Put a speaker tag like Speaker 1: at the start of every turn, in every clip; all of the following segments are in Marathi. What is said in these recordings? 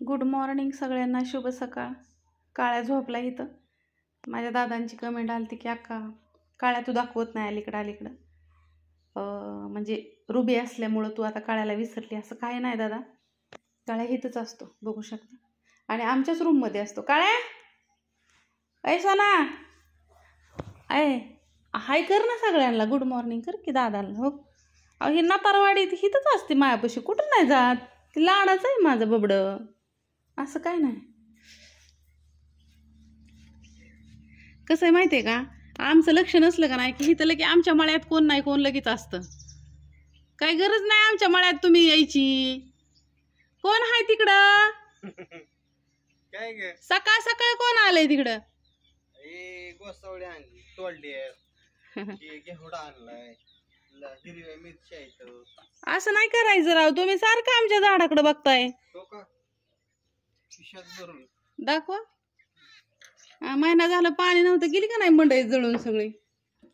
Speaker 1: गुड मॉर्निंग सगळ्यांना, शुभ सकाळ. काळ्या झोपला इथं. माझ्या दादांची कमेंट आली ती की अक्का काळ्या तू दाखवत नाही अलीकडं. म्हणजे रुबी असल्यामुळं तू आता काळ्याला विसरली. असं काय नाही दादा, काळ्या इथंच असतो, बघू शकता, आणि आमच्याच रूममध्ये असतो. काळ्या ऐसा ना हाय कर ना सगळ्यांना, गुड मॉर्निंग कर की दादाला. हो ही नातारवाडी इथंच असते मायापाशी, कुठं नाही जात. ती लाडाच आहे माझं बबडं, असं काय नाही. कसं आहे माहिती आहे का, आमचं लक्ष नसलं का नाही की इथं लगे आमच्या मळ्यात कोण नाही कोण लगेच असतं. काय गरज नाही आमच्या मळ्यात तुम्ही यायची. कोण आहे तिकडं?
Speaker 2: काय ग
Speaker 1: सकाळ सकाळ कोण आलंय तिकडं?
Speaker 2: गोसावळी आणली, तोडली, घेवडा आणलाय, हिरव्या मिरच्या आहेत.
Speaker 1: असं नाही करायचं राव, तुम्ही सारखं आमच्या झाडाकडे बघताय.
Speaker 2: हो का, खिशात भरून
Speaker 1: दाखवा. महिना झालं पाणी नव्हतं, गेली का नाही मंडई जळून सगळी.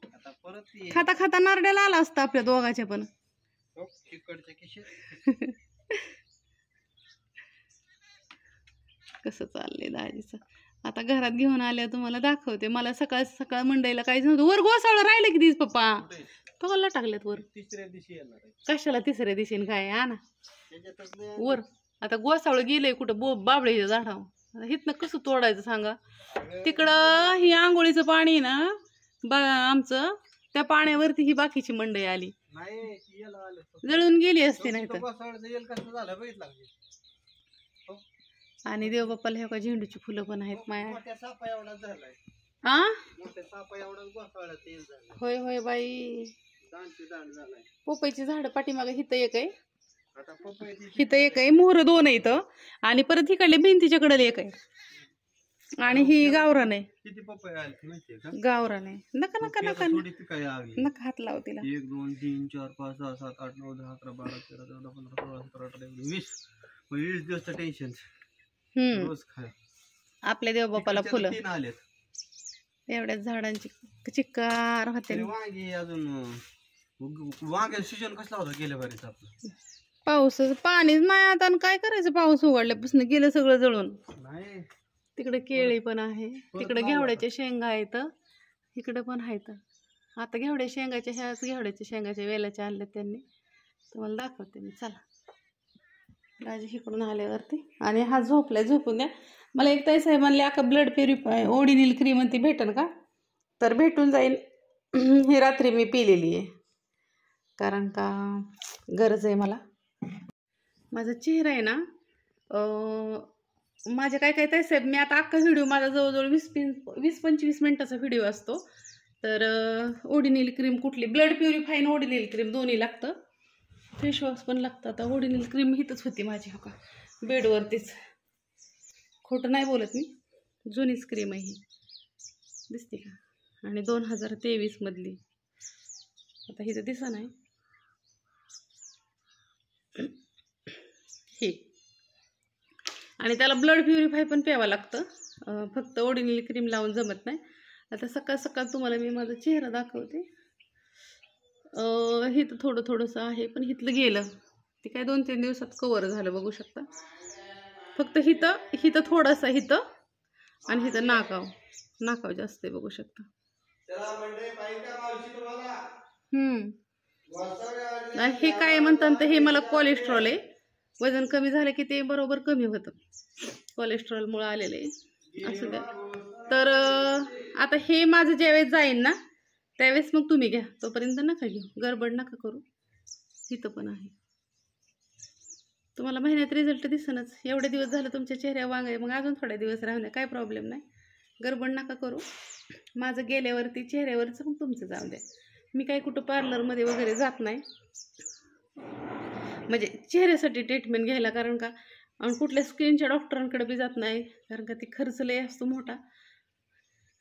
Speaker 2: आता परत
Speaker 1: खाता खाता नारड्याला आला असता आपल्या दोघाच्या पण.
Speaker 2: तिकडच्या खिशात
Speaker 1: कसं चाललंय दाजीचं. आता घरात घेऊन आल्या तुम्हाला दाखवते. मला सकाळ सकाळ मंडईला काहीच नव्हतं. वर गोसावळं राहिलं की दिस पप्पा, पगलला टाकल्यात वर.
Speaker 2: तिसऱ्या दिवशी येणार आहे.
Speaker 1: कशाला तिसऱ्या दिवशीन काय ना
Speaker 2: त्याच्यातच
Speaker 1: वर. आता गोसावळं गेलंय कुठं बाबळीच्या झाडावर. हिथनं कसं तोडायचं सांगा. तिकडं ही आंघोळीचं पाणी ना बघा आमचं, त्या पाण्यावरती ही बाकीची मंडई आली.
Speaker 2: नाही
Speaker 1: जळून गेली असते नाही तर.
Speaker 2: झालं बघितलं.
Speaker 1: आणि देवबाप्पाला हे का झेंडूची फुलं पण आहेत माया.
Speaker 2: मोठ्या सापा एवढा झालाय. मोठ्या सापा एवढा गोसावळा तेल झालं.
Speaker 1: होय होय बाई,
Speaker 2: दांड झालाय.
Speaker 1: पोपईची झाड पाठीमागे हिथं एक आहे,
Speaker 2: आता पपई
Speaker 1: हिथं एक आहे, मोहर दोन आहे इथं, आणि परत हिकडले भिंतीच्या कडेला एक आहे, आणि ही गावरान आहे.
Speaker 2: किती पपई आली माहितीये का?
Speaker 1: गावरान आहे. नका नका नका
Speaker 2: थोडी पिकाई आली.
Speaker 1: नका हात लाव तिला.
Speaker 2: 1 2 3 4 5 6 7 8 9 10 11 12 13 14 15 16 17 18 20 दिवसचं टेन्शन. रोज खाय
Speaker 1: आपल्या देवबापाला फुलं
Speaker 2: 3 आलेत.
Speaker 1: एवढ्याच झाडांची चिक्कार होते.
Speaker 2: वांगी अजून वांग्याचं सीजन कसला होता गेल्या बारीच आपलं.
Speaker 1: पाऊस पाणीच नाही आता, आणि काय करायचं. पाऊस उघडल्यापासून गेलं सगळं जळून.
Speaker 2: नाही
Speaker 1: तिकडे केळी पण आहे, तिकडे घेवड्याच्या शेंगा आहेत, इकडे पण आहेत. आता घेवड्याच्या शेंगाच्या वेलाच्या आणल्या त्यांनी, तुम्हाला दाखवते मी. चला राजी इकडून आल्यावरती. आणि हा झोपलाय, झोपून द्या. मला एक ताई साहेब म्हणले अका ब्लड प्युरिफाय ओडिनिल क्रीम ती भेटेल का, तर भेटून जाईल. ही रात्री मी पिलेली आहे, कारण का गरज आहे मला. माझा चेहरा आहे ना, माझे काय काय ताई साहेब, मी आता अख्खा व्हिडिओ माझा जवळजवळ 20-25 मिनिटाचा व्हिडिओ असतो. तर ओडिनिल क्रीम कुठली, ब्लड प्युरिफाईन ओडिनिल क्रीम दोन्ही लागतं, फेसवॉश पण लागतं. आता ओडिनिल क्रीम हिथंच होती माझी, हो का, बेडवरतीच. खोटं नाही बोलत मी, जुनीच क्रीम आहे ही, दिसते का, आणि 2023 मधली. आता हिथं दिसा नाही हे. आणि त्याला ब्लड प्युरिफाय पण प्यावं लागतं, फक्त ओडिनिल क्रीम लावून जमत नाही. आता सकाळ सकाळ तुम्हाला मी माझा चेहरा दाखवते. हिथं थोडंसं आहे, पण हिथलं गेलं ते काय 2-3 दिवसात कवर झालं, बघू शकता. फक्त हिथं थोडंसं, हिथं आणि हिथं नाकाव जास्त आहे, बघू शकता. हे काय म्हणतात ते, हे मला कोलेस्ट्रॉल आहे. वजन कमी झालं की ते बरोबर कमी होतं, कोलेस्ट्रॉलमुळे आलेलं आहे. असं द्या. तर आता हे माझं ज्यावेळेस जाईन ना त्यावेळेस मग तुम्ही घ्या, तोपर्यंत नका घेऊ, गडबड नका करू. इथं पण आहे, तुम्हाला महिन्यात रिझल्ट दिसनच. एवढे दिवस झालं तुमच्या चेहऱ्या वांग आहे, मग अजून थोड्या दिवस राहू द्या, काय प्रॉब्लेम नाही, गडबड नका करू. माझं गेल्यावरती चेहऱ्यावरचं मग तुमचं जाऊ द्या. मी काही कुठं पार्लरमध्ये वगैरे जात नाही, म्हणजे चेहऱ्यासाठी ट्रीटमेंट घ्यायला, कारण का आणि कुठल्या स्किनच्या डॉक्टरांकडे बी जात नाही, कारण का ती खर्च लय असतो मोठा.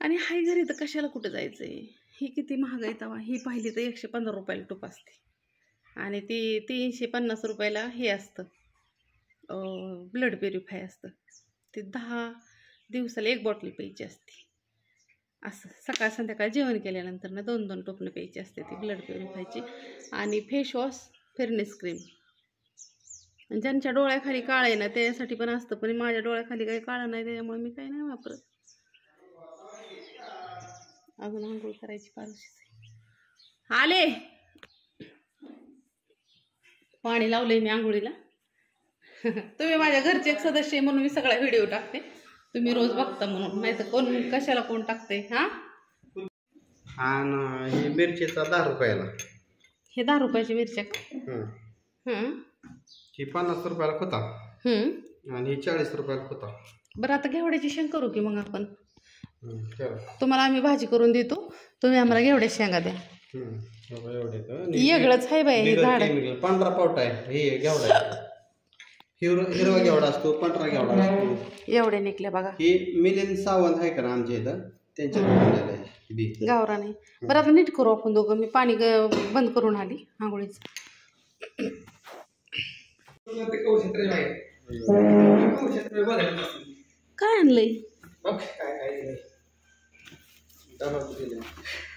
Speaker 1: आणि हाय घरी तर कशाला कुठं जायचं आहे. ही किती महाग आहे तवा, ही पाहिली तर 115 रुपयाला टूप असते, आणि ती 350 रुपयाला हे असतं, ब्लड प्युरिफाय असतं. ते 10 दिवसाला 1 बॉटल प्यायची असते. असं सकाळ संध्याकाळ जेवण केल्यानंतर ना 2-2 टोपणं प्यायची असते ती ब्लड प्युरिफायची. आणि फेसवॉश फेअरनेस क्रीम आणि ज्यांच्या डोळ्याखाली काळ आहे ना त्यासाठी पण असतं, पण माझ्या डोळ्याखाली काही काळं नाही त्याच्यामुळे मी काही नाही वापरत. अजून आंघोळ करायची पारुशीच आले. पाणी लावलंय मी आंघोळीला. तुम्ही माझ्या घरचे एक सदस्य आहे म्हणून मी सगळा व्हिडिओ टाकते, तुम्ही रोज बघता म्हणून, नाही तर कोण कशाला कोण टाकते. हा
Speaker 2: आणि हे मिरचीचा 10 रुपयाला.
Speaker 1: हे 10 रुपयाची मिरच्या.
Speaker 2: ही 50 रुपयाला होता आणि ही 40 रुपयाला होता.
Speaker 1: बरं आता घेवड्याची शेंग करू की मग आपण. तुम्हाला आम्ही भाजी करून देतो, तुम्ही आम्हाला घेवड्याची शेंगा द्या. वेगळंच आहे बाई हे झाड.
Speaker 2: पांढरा पावटा आहे हे घेवडा. हिरवा घेवडा असतो, पांढरा घेवडा असतो.
Speaker 1: एवढे निघले बघा.
Speaker 2: हे मिलिंद सावंत आहे का ना आमच्या इथं, त्यांच्या
Speaker 1: गावराने. बरं आता नीट करू आपण दोघं. मी पाणी बंद करून आली आंघोळीचं. काय आणलंय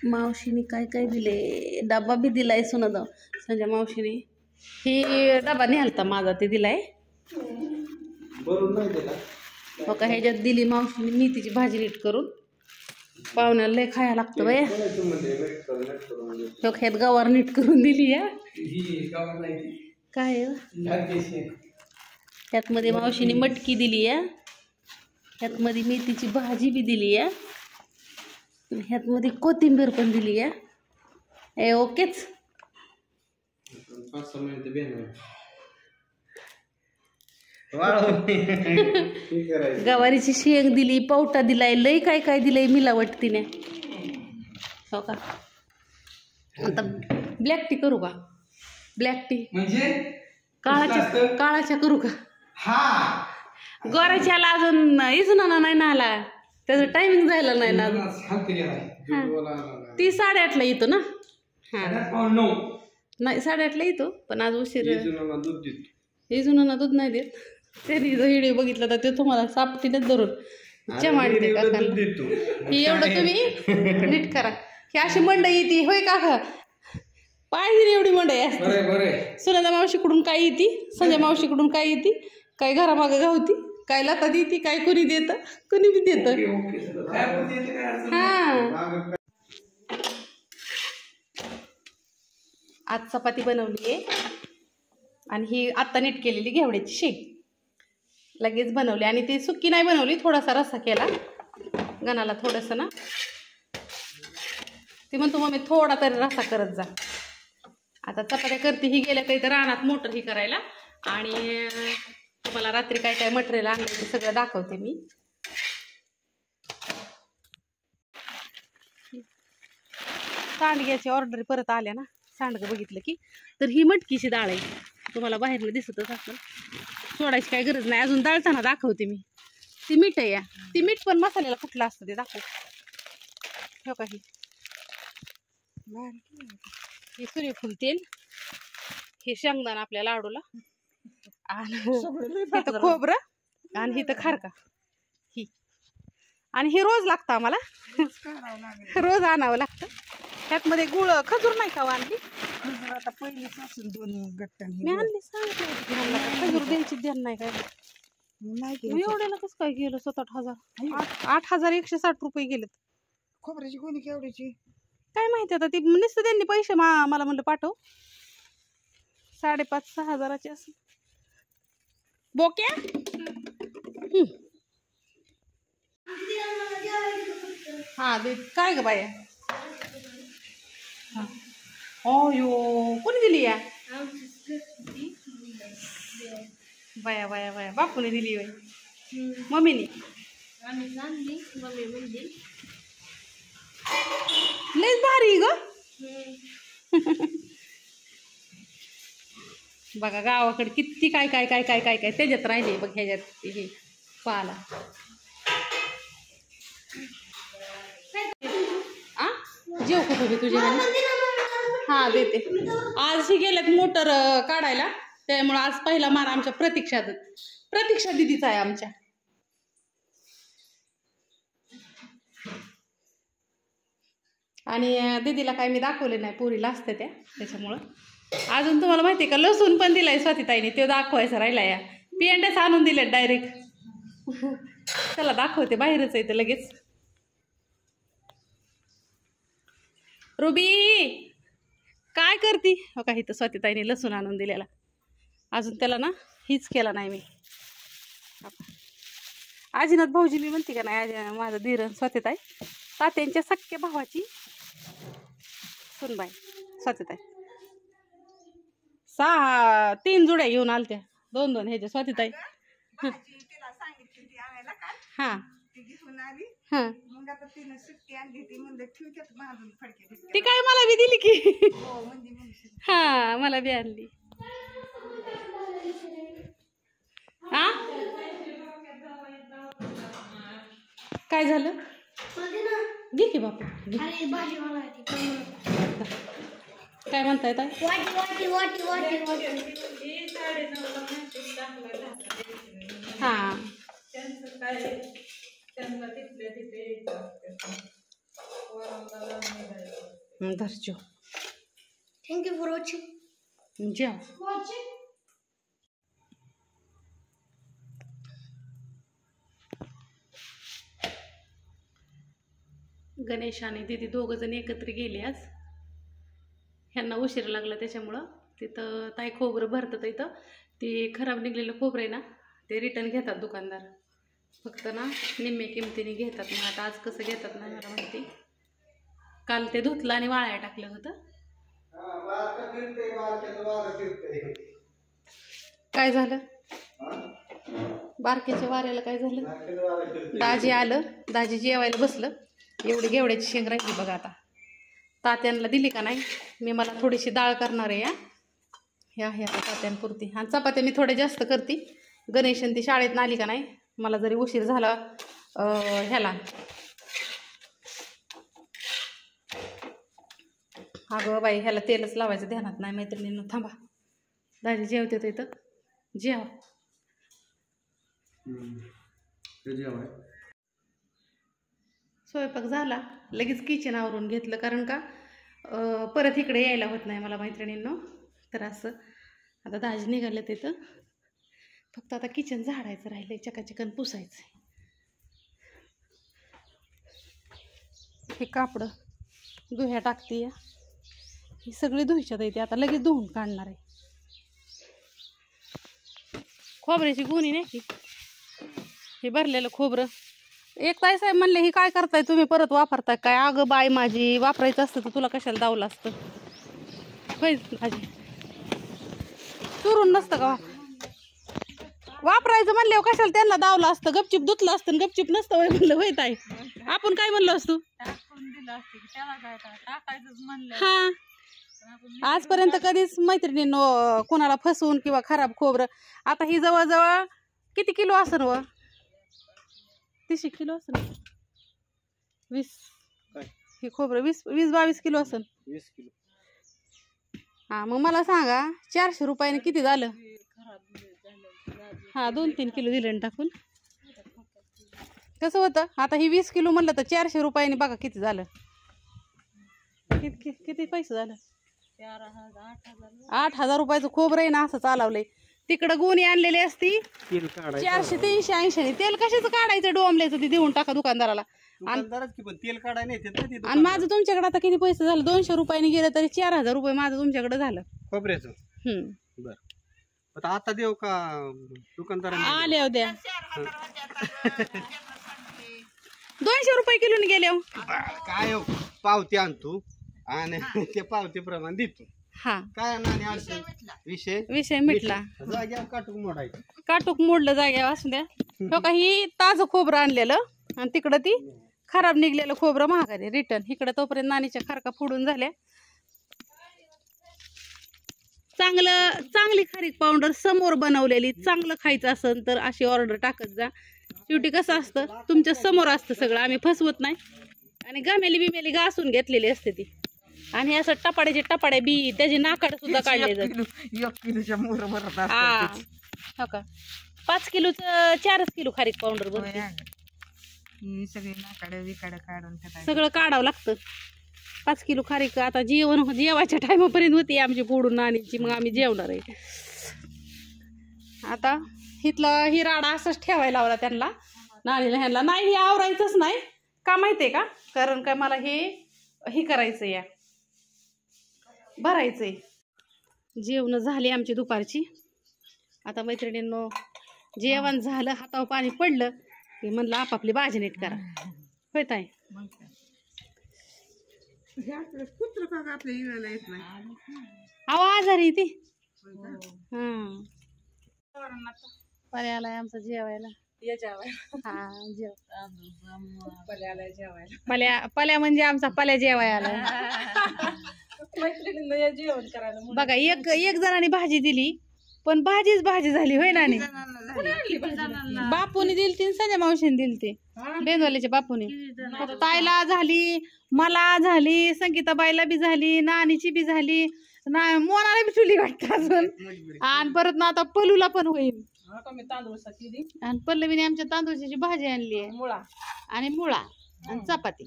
Speaker 1: मावशीने? काय काय दिले? डबा बी दिलाय सुनदा संजय मावशीने. हे डबा नेलता माझा, ते दिलाय हो का. ह्याच्यात दिली मावशीने मेथीची भाजी नीट करून. पाहुण्याला लय खायला लागतं बाया. ह्यात गवार नीट करून दिली या. काय ह्यात मध्ये मावशीने मटकी दिली या, ह्यात मध्ये मेथीची भाजी बी दिली या, ह्यात मध्ये कोथिंबीर पण दिली या. ओकेच. गवारीची शेंग दिली, पावटा दिलाय, लय काय काय दिलंय मिलावट तिने हो का. आता ब्लॅक टी करू का? ब्लॅक टी म्हणजे काळाच्या करू का? गोऱ्याच्याला अजून इजून नाही ना आला, त्याचं टायमिंग जायला नाही ना अजून. ती 8:30ला येतो ना. नाही 8:30ला येतो, पण आज उशीर. इजूना दूध नाही देत. त्यांनी जो व्हिडिओ बघितला तर ते तुम्हाला सापटीनेच धरून चमाडते काकांना. ही एवढं तुम्ही नीट करा. ही अशी मंडई येते होय काका, पाहिजे एवढी मंडई असते. सुनंदा मावशीकडून काय येते, संजय मावशीकडून काय येते, काय घरामागं गावती, काय लता देते, काय कुणी देत, कुणी बी देत. हा आज चपाती बनवली आहे आणि ही आत्ता नीट केलेली घेवड्याची शेंग लगेच बनवली. आणि ती सुक्की नाही बनवली, थोडासा रस्सा केला गणाला थोडंसं ना. ती म्हणतो मग मी थोडा तरी रस्सा करत जा. आता चपात्या करते. ही गेल्या काही तर रानात मोटर ही करायला, आणि तुम्हाला रात्री काय काय मटेरियल आणलं ते सगळं दाखवते मी. सांडग्याची ऑर्डर परत आल्या ना, सांडगं बघितलं की. तर ही मटकीची डाळ आहे, तुम्हाला बाहेरनं दिसतच असेल, सोडायची काय गरज नाही. अजून डाळताना दाखवते मी. ती मीठ आहे या, ती मीठ पण मसाल्याला कुठलं असतं ते दाखव. हो का. हे सूर्यफूल तेल, हे शेंगदाणा आपल्या लाडूला, आणि इथं खोबरं, आणि इथं खारका ही. आणि हे रोज लागतं आम्हाला, रोज आणावं लागतं. त्यात मध्ये गुळ खजूर नाही का आणली? आता पहिली 2 गट्टन मी आणली. सांगितलं खजूर द्यायची ध्यान नाही काय नाही. एवढ्याला कसं काय गेलं? 7-8 हजार, 8,160 रुपये गेलेत. खोबऱ्याची कोणी केवढ्याची काय माहिती. आता ती नुसतं त्यांनी पैसे मला म्हणलं पाठव, 5,500-6 हजाराचे असं बोक्या. हा दे. काय ग बाया? यो कोणी दिली या? बाया बाया बाया बापूने दिली बाई. मम्मीने लयच भारी ग. बघा गावाकडे किती काय काय काय काय काय काय त्याच्यात राहिले बघ. ह्याच्यात हे पाला जेव कुठं बी तुझ्या. हा देते. आज ही गेल्यात मोटर काढायला, त्यामुळे आज पहिला मार आमच्या प्रतीक्षा दिदीचा आहे आमच्या. आणि दीदीला काय मी दाखवले नाही, पोरीला असते त्या त्याच्यामुळं. अजून तुम्हाला माहिती का लसूण पण दिलाय स्वातीताईने, तो दाखवायचा राहिला या. पिंड्याच आणून दिले डायरेक्ट. चला दाखवते, बाहेरच आहे ते लगेच. रुबी काय करती? हो का, इथं स्वातीताईने लसूण आणून दिलेला. अजून त्याला ना हीच केला नाही मी. आजीनाथ भाऊजी मी म्हणते का नाही, माझं धीर स्वातीताई तात्यांच्या सख्या भावाची सुनबाई स्वातीताई. 3 जुड्या घेऊन आलत्या, 2 ह्याच्या स्वातीताई. हा हा ती काय मला बी दिली की. हा मला बी आणली. हा काय झालं? घे की बापू. काय म्हणताय ताई? हा धरचो.
Speaker 3: Thank you for watching.
Speaker 1: जेव. गणेश आणि दीदी दोघं जण एकत्र गेले आज. ह्यांना उशीर लागला त्याच्यामुळं. तिथं ताई खोबरं भरतात इथं. ते खराब निघलेलं खोबरं आहे ना, ते रिटर्न घेतात दुकानदार. फक्त ना निम्म्या किमतीने घेतात. मग आता आज कसं घेतात ना मला माहिती. काल ते धुतलं आणि वाळायला टाकलं होतं. काय झालं? बारक्याच्या वाऱ्याला काय झालं? दाजी आलं, दाजी जेवायला बसलं. एवढी घेवड्याची शेंग राहिली बघा. आता तात्यांना दिली का नाही, मी मला थोडीशी डाळ करणार आहे. ह्या ह्या तात्यांपुरती. आणि चपात्या मी थोड्या जास्त करते. गणेशन ती शाळेत आली का नाही, मला जरी उशीर झाला ह्याला, अगं बाई ह्याला तेलच लावायचं ध्यानात नाही मैत्रिणींनो. थांबा, दाजी जेवते तर इथं. जेव. स्वयंपाक झाला, लगेच किचन आवरून घेतलं. कारण का परत इकडे यायला होत नाही मला मैत्रिणींनो. तर असं आता दाजी निघाले तिथं. फक्त आता किचन झाडायचं राहिलंय, चकाचकन पुसायचं. हे कापडं धुह्या टाकते, ही सगळी धुईच्यात येते. आता लगेच धुवून काढणार आहे. खोबऱ्याची गुणी नाही की हे भरलेलं खोबरं. एक ताई साहेब म्हणले, ही काय करताय तुम्ही, परत वापरताय काय? अगं बाय माझी, वापरायचं असतं तर तुला कशाला दावलं असतं होय माझी. चुरून नसतं का वापरायचं म्हणल्यावर कशाला त्यांना दावलं असतं? गपचिप धुतलं असतं, गपचिप नसतं होय म्हणलं. होय ताई, आपण काय म्हणलो असतो? हा, आजपर्यंत कधीच मैत्रिणींनो कोणाला फसवून किंवा खराब खोबरं. आता ही जवळजवळ किती किलो असेल व? 30 किलो असेल. 20 हे खोबरं 20-22 किलो असेल.
Speaker 2: 20 किलो.
Speaker 1: हा मग मला सांगा 400 रुपयाने किती झालं? हा 2-3 किलो दिलं टाकून. कसं होतं आता ही 20 किलो म्हणलं तर 400 रुपयाने बघा किती झालं. किती पैसे झालं? 8,000 रुपयाचं खोबरं आहे ना, असं चालवलंय. तिकडं गुणी आणलेली असती 400, 300, 80. तेल कशाचं काढायचं? डोंबल्याचं ते देऊन टाका दुकानदाराला.
Speaker 2: तेल काढाय नाही.
Speaker 1: आणि माझं तुमच्याकडे आता किती पैसे झालं? 200 रुपयाने गेलं तरी 4,000 रुपये माझं तुमच्याकडे झालं
Speaker 2: खोबऱ्याचं. बर आता देऊ का दुकानदारांना?
Speaker 1: आले द्या. 200 रुपये किलोने गेले.
Speaker 2: काय पावती आणतो आणि ते पावतीप्रमाणे देतो.
Speaker 1: हा
Speaker 2: काय नाणी अडचण विषय
Speaker 1: मिटला.
Speaker 2: जाग्यावर काटूक मोडायचं.
Speaker 1: काटूक मोडलं जाग्यावर असू द्या. हो का, ही ताजं खोबरं आणलेलं आणि तिकडं ती खराब निघलेलं खोबरं महागारी रिटर्न. इकडं तोपर्यंत नानीच्या खारका फोडून झाल्या. चांगली खारीक पावडर समोर बनवलेली. चांगलं खायचं असेल तर अशी ऑर्डर टाकत जा. शेवटी कसं असतं, तुमच्या समोर असतं सगळं, आम्ही फसवत नाही. आणि गमेली बिमेली घासून घेतलेली असते ती. आणि असं टपाड्या बी त्याची नाकाड सुद्धा काढले जाते.
Speaker 3: 1 किलोच्या मोर भरत
Speaker 1: हा हो का, 5 किलोचं 4 किलो खारीक पावडर बनते.
Speaker 3: सगळे नाकाड्या विकाड्या काढून
Speaker 1: सगळं काढावं लागतं. 5 किलो खारीक आता जेवायच्या टायमापर्यंत होती आमची फोडून नाणीची, मग आम्ही जेवणार आहे. आता इथलं ही राडा असंच ठेवायला लावला त्यांना, नाणीला ह्यांना नाही हे आवरायचंच नाही का माहिती आहे का, कारण काय मला हे करायचं या भरायचंय. जेवण झाली आमची दुपारची. आता मैत्रिणींनो जेवण झालं, हातावर पाणी पडलं की म्हणलं आपापली भाजी नीट करा. होय ताई?
Speaker 3: कुत्र का आपल्या इवायला येत नाही.
Speaker 1: अहो आजारी ती. हां पल्या आलाय आमचं जेवायला. हा जेव पल्या म्हणजे आमचा पल्या जेवायला बघा. एक जणांनी भाजी दिली पण भाजीच भाजी झाली. होय ना? बापूने दिली ती, संजय मावशीने दिली ती, बेंदवाल्याच्या बापूने. ताईला झाली, मला झाली, संगीताबाईला बी झाली, नानीची बी झाली, मोनाला बी चुली वाटतं अजून, आणि परत ना आता पलूला पण होईल. आणि पल्लवीने आमच्या तांदूळची भाजी आणली आहे, मुळा आणि चपाती.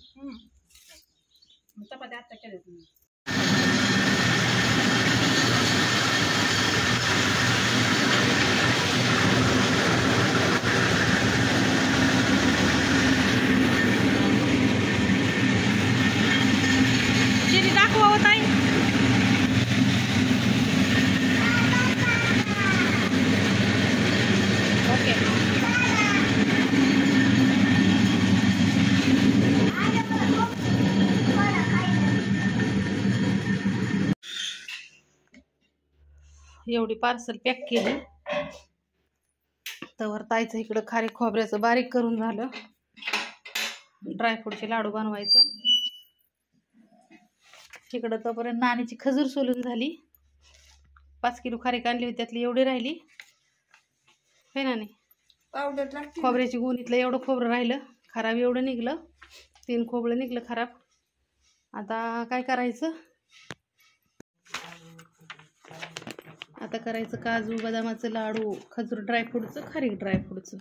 Speaker 1: आता केली दाखवा होता. ओके एवढी पार्सल पॅक केली. तर ताईचं इकडं खारी खोबऱ्याचं बारीक करून झालं. ड्रायफ्रूटचे लाडू बनवायचं. तिकडं तोपर्यंत नानीची खजूर सोलून झाली. 5 किलो खारीक आणली होती, त्यातली एवढी राहिली. हे ना नाही खोबऱ्याची गुणीतलं एवढं खोबरं राहिलं, खराब एवढं निघलं. 3 खोबरं निघलं खराब. आता काय करायचं, आता करायचं काजू बदामाचं लाडू, खजूर ड्रायफ्रूटचं, खारीक ड्रायफ्रूटचं.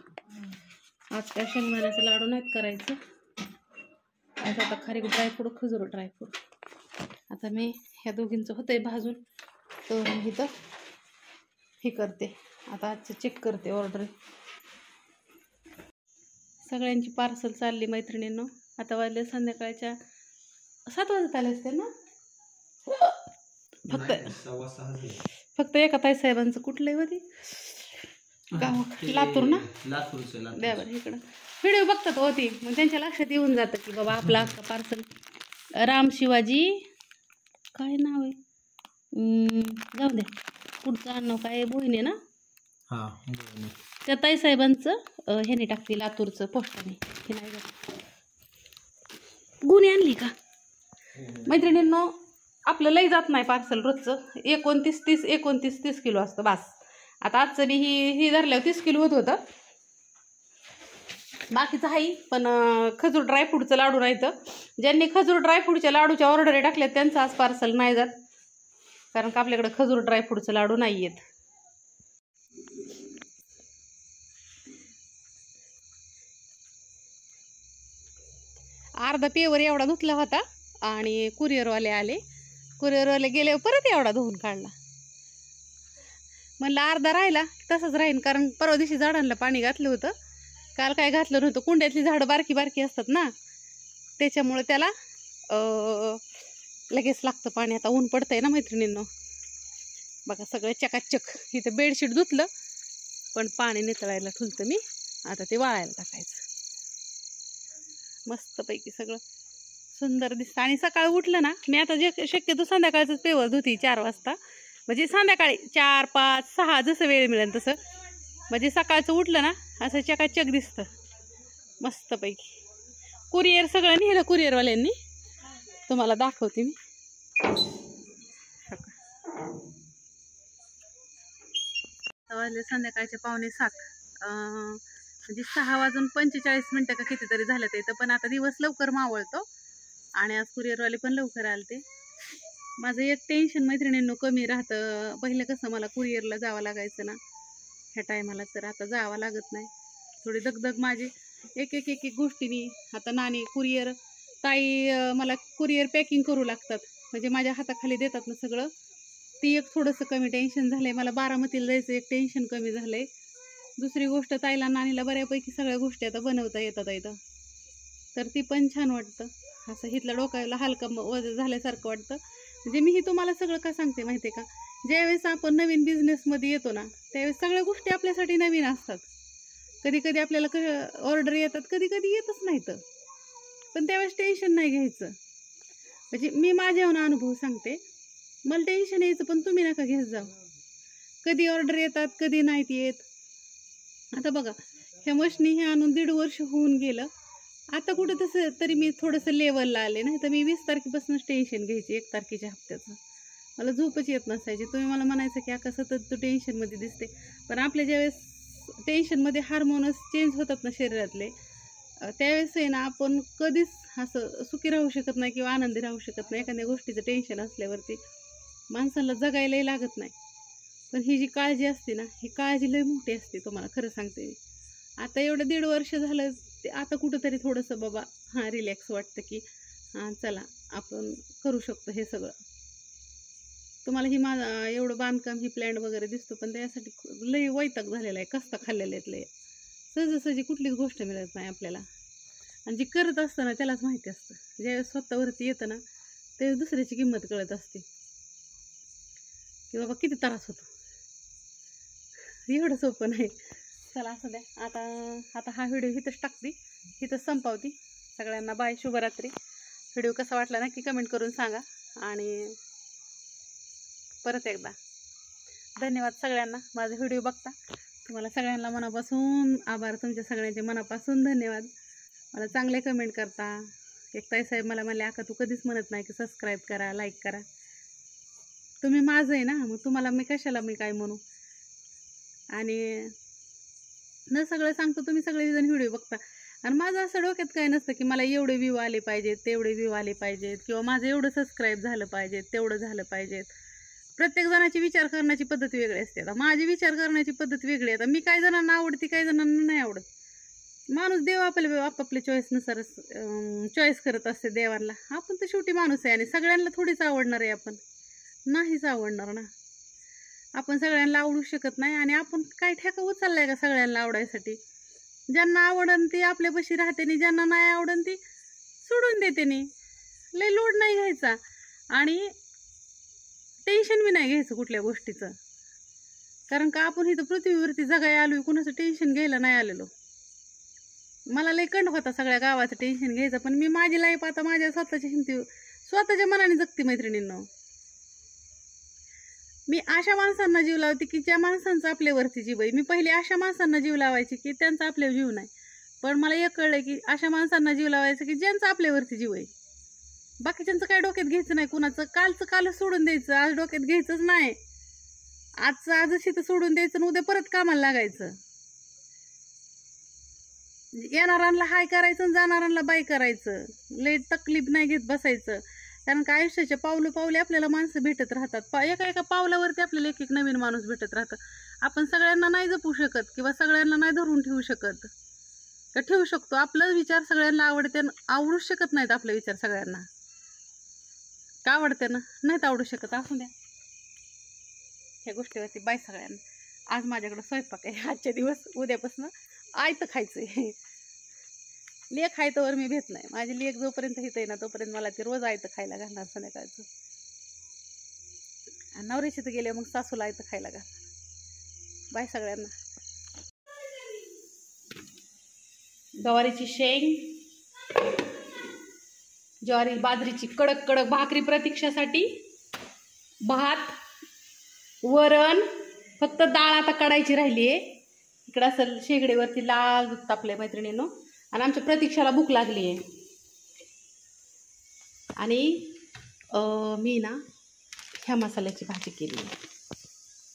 Speaker 1: आज काय शेंगदाण्याचं लाडू नाहीत करायचं. आज आता खारीक ड्रायफ्रूट, खजूर ड्रायफ्रूट. आता मी ह्या दोघींचं होतंय भाजून, तर मी इथं हे करते. आता आजचं चेक करते ऑर्डर. सगळ्यांची पार्सल चालली मैत्रिणींनो. आता वाजले संध्याकाळच्या 7 वाजत आले असते ना. फक्त एका ताई साहेबांचं कुठलंय होती गाव, लातूर ना, द्या बरं इकडं. व्हिडिओ बघतात होती, मग त्यांच्या लक्षात येऊन जातं की बाबा आपला पार्सल. राम शिवाजी काय नाव आहे, जाऊ द्या पुढचं नाव काय, बोईने ना, त्या ताई साहेबांचं ह्याने टाकते, लातूरचं पोस्टाने. हे नाही गुन्हे आणली का मैत्रिणींनो. आपलं लई जात नाही पार्सल रोजचं. 29-30 किलो असतं बास. आता आजचं बी ही धरल्यावर 30 किलो होतं. बाकीचं आहे पण खजूर ड्रायफ्रूटचं लाडू राहतं. ज्यांनी खजूर ड्रायफ्रूटच्या लाडूच्या ऑर्डरी टाकल्यात त्यांचं आज पार्सल नाही जात, कारण का आपल्याकडे खजूर ड्रायफ्रूटचं लाडू नाही आहेत. अर्धा पेवर एवढा धुतला होता आणि कुरिअरवाले आले. कुरिअरवाले गेल्यावर परत एवढा धुवून काढला. म्हणलं अर्धा राहिला, तसंच राहीन, कारण परवा दिवशी झाडांना पाणी घातलं होतं. काल काय घातलं नव्हतं. कुंड्यातली झाडं बारकी बारकी असतात ना, त्याच्यामुळे त्याला लगेच लागतं पाणी. आता ऊन पडतंय ना मैत्रिणींनो. बघा सगळं चकाचक. इथं बेडशीट धुतलं पण पाणी नितळायला ठुलतं मी. आता ते वाळायला टाकायचं. मस्तपैकी सगळं सुंदर दिसतं. आणि सकाळी उठलं ना, मी आता जे शक्यतो संध्याकाळचंच पेवर धुती 4 वाजता. म्हणजे संध्याकाळी 4, 5, 6 जसं वेळ मिळेल तसं. म्हणजे सकाळचं उठलं ना असं चकाचक दिसतं मस्तपैकी. कुरिअर सगळं नेलं कुरिअरवाल्यांनी, तुम्हाला दाखवते मी. वाजले संध्याकाळचे 6:45. म्हणजे 6 वाजून 45 मिनटं का कितीतरी झालं ते. पण आता दिवस लवकर मावळतो आणि आज कुरिअरवाले पण लवकर आलते. माझं एक टेन्शन मैत्रिणींनो कमी राहतं. पहिलं कसं मला कुरिअरला जावं लागायचं ना ह्या टायमाला, तर आता जावं लागत नाही. थोडी दगदग माझी एक गोष्टीनी. आता नानी कुरिअर ताई मला कुरिअर पॅकिंग करू लागतात, म्हणजे माझ्या हाताखाली देतात ना सगळं. ती एक थोडंसं कमी टेन्शन झालं आहे मला. बारामतीला जायचं एक टेन्शन कमी झालं आहे. दुसरी गोष्ट, ताईला नानीला बऱ्यापैकी सगळ्या गोष्टी आता बनवता येतात इथं, तर ती पण छान वाटतं. असं इथल्या डोक्याला हलकं वजन झाल्यासारखं वाटतं. म्हणजे मी ही तुम्हाला सगळं का सांगते माहिती आहे का, ज्यावेळेस आपण नवीन बिझनेसमध्ये येतो ना त्यावेळेस सगळ्या गोष्टी आपल्यासाठी नवीन असतात. कधी कधी आपल्याला ऑर्डर येतात, कधी कधी येतच नाहीत, पण त्यावेळेस टेन्शन नाही घ्यायचं. म्हणजे मी माझ्याहून अनुभव सांगते, मला टेन्शन यायचं पण तुम्ही नका घेत जाऊ. कधी ऑर्डर येतात कधी नाहीत येत. आता बघा ह्या मशनी हे आणून 1.5 वर्ष होऊन गेलं. आता कुठं तसं तरी मी थोडंसं लेवलला आले. नाही तर मी 20 तारखेपासूनच टेन्शन घ्यायची 1 तारखेच्या हप्त्याचं. मला झोपच येत नसायची. तुम्ही मला म्हणायचं की आका सतत तू टेन्शनमध्ये दिसते, पण आपल्या ज्यावेळेस टेन्शनमध्ये हार्मोन्स चेंज होतात ना शरीरातले, त्यावेळेस आहे ना आपण कधीच असं सुखी राहू शकत नाही किंवा आनंदी राहू शकत नाही. एखाद्या गोष्टीचं टेन्शन असल्यावरती माणसाला जगायलाही लागत नाही. पण ही जी काळजी असते ना, ही काळजी लई मोठी असते, तुम्हाला खरं सांगते मी. आता एवढं 1.5 वर्ष झालं, ते आता कुठंतरी थोडंसं बाबा रिलॅक्स वाटतं की चला आपण करू शकतो हे सगळं. तुम्हाला ही माझं एवढं बांधकाम ही प्लॅन वगैरे दिसतो, पण त्यासाठी लई वैताग झालेला आहे, कष्ट खाल्लेले आहेत लय. सहजासहजी कुठलीच गोष्ट मिळत नाही आपल्याला, आणि जी करत असतं ना त्यालाच माहिती असतं. ज्यावेळेस स्वतःवरती येतं ना त्यावेळेस दुसऱ्याची किंमत कळत असते की बाबा किती त्रास होतो. एवढं सोपं नाही. चला असं द्या, आता हा व्हिडिओ इथंच टाकते, इथंच संपवते. सगळ्यांना बाय, शुभरात्री. व्हिडिओ कसा वाटला नक्की कमेंट करून सांगा. आणि परत एकदा धन्यवाद सगळ्यांना माझा व्हिडिओ बघता. तुम्हाला सगळ्यांना मनापासून आभार, तुमच्या सगळ्यांचे मनापासून धन्यवाद. मला चांगले कमेंट करता. एक ताईसाहेब मला म्हणले आका तू कधीच म्हणत नाही की सबस्क्राईब करा, लाईक करा. तुम्ही माझं आहे ना, मग तुम्हाला मी कशाला काय म्हणू. आणि न सगळं सांगतो, तुम्ही सगळेजण व्हिडिओ बघता, आणि माझं असं डोक्यात काय नसतं की मला एवढे व्ह्यू आले पाहिजेत, तेवढे व्ह्यू आले पाहिजेत, किंवा माझं एवढं सबस्क्राईब झालं पाहिजेत, तेवढं झालं पाहिजेत. प्रत्येक जणाची विचार करण्याची पद्धत वेगळी असते. आता माझी विचार करण्याची पद्धत वेगळी आहे. आता मी काही जणांना आवडते, काही जणांना नाही आवडत. माणूस देव आपापल्या चॉईसनुसार चॉईस करत असते देवांना. आपण तर शेवटी माणूस आहे, आणि सगळ्यांना थोडीच आवडणार आहे. आपण नाहीच आवडणार ना. आपण सगळ्यांना आवडू शकत नाही, आणि आपण काय ठेका उचललाय का सगळ्यांना आवडायसाठी. ज्यांना आवडन ती आपल्यापाशी राहते, आणि ज्यांना नाही आवडन ती सोडून देते. लय लोड नाही घ्यायचा, आणि टेन्शन बी नाही घ्यायचं कुठल्या गोष्टीचं. कारण का आपण इथं पृथ्वीवरती जगायला आलोय, कुणाचं टेन्शन घ्यायला नाही आलेलो. मला लय कंठ होता सगळ्या गावाचं टेन्शन घ्यायचं, पण मी माझी लाईफ आता माझ्या स्वतःच्या हिमती स्वतःच्या मनाने जगते मैत्रिणींनो. मी अशा माणसांना जीव लावते की ज्या माणसांचा आपल्यावरती जीव आहे. मी पहिले अशा माणसांना जीव लावायचे की त्यांचा आपल्यावर जीव नाही, पण मला एक कळलं की अशा माणसांना जीव लावायचं की ज्यांचा आपल्यावरती जीव आहे. बाकीच्यांचं काय डोक्यात घ्यायचं नाही, कुणाचं कालचं कालच सोडून द्यायचं, आज डोक्यात घ्यायचंच नाही. आजचं आजच इथं सोडून द्यायचं, आणि उद्या परत कामाला लागायचं. येणाऱ्यांना हाय करायचं आणि जाणाऱ्यांना बाय करायचं. लय तकलीफ नाही घेत बसायचं. कारण का आयुष्याच्या पावलं पावले आपल्याला माणसं भेटत राहतात. एका एका पावलावरती आपल्याला एक एक नवीन माणूस भेटत राहतं. आपण सगळ्यांना नाही जपू शकत, किंवा सगळ्यांना नाही धरून ठेवू शकत. का ठेवू शकतो, आपलं विचार सगळ्यांना आवडते, आवडूच शकत नाहीत आपले विचार सगळ्यांना. का आवडते ना, नाहीत आवडू शकत. असू द्या, ह्या गोष्टीवरती बाय सगळ्यांना. आज माझ्याकडं स्वयंपाक आहे आजच्या दिवस. उद्यापासून आयतं खायचं. लेख आहे तोवर मी भेट नाही. माझी लेख जोपर्यंत हित आहे ना तोपर्यंत मला ती रोज आयतं खायला घालणार संध्याकाळचं. आणि नवऱ्याशी तर गेले मग सासूला आयतं खायला घालणार. बाय सगळ्यांना. गवारीची शेंग, ज्वारी बाजरीची कडक कडक भाकरी प्रतीक्षासाठी, भात, वरण, फक्त डाळ आता काढायची राहिली आहे. इकडं असं शेगडीवरती लाल दूध तापले मैत्रिणींनो, आणि आमच्या प्रतीक्षाला भूक लागली आहे. आणि मी ना ह्या मसाल्याची भाजी केली आहे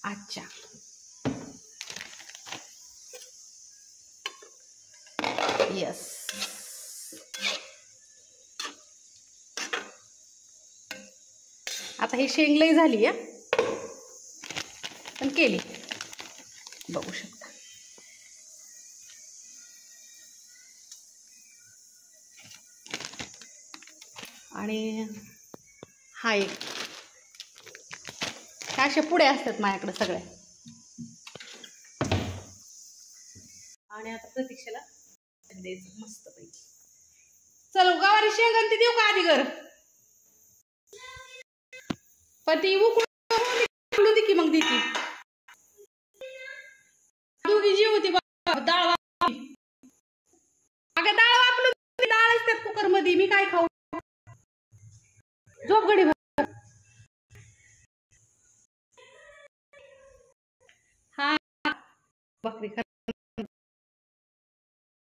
Speaker 1: आजच्या. यस, आता ही शेंग लई झाली आहे पण केली, बघू शकता. आणि हा एक ह्या अशा पुढे असतात माझ्याकडे सगळ्या. आणि आता प्रतीक्षेला द्यायचं मस्त पैकी. चल गवारी शेंगण ती देऊ का आधी घर पण ती उकळून दे की मग देते दोघी जी होती डाळ अगं डाळ वापरून डाळ असतात कुकर मध्ये मी काय खाऊ झोप घडी हा भाकरी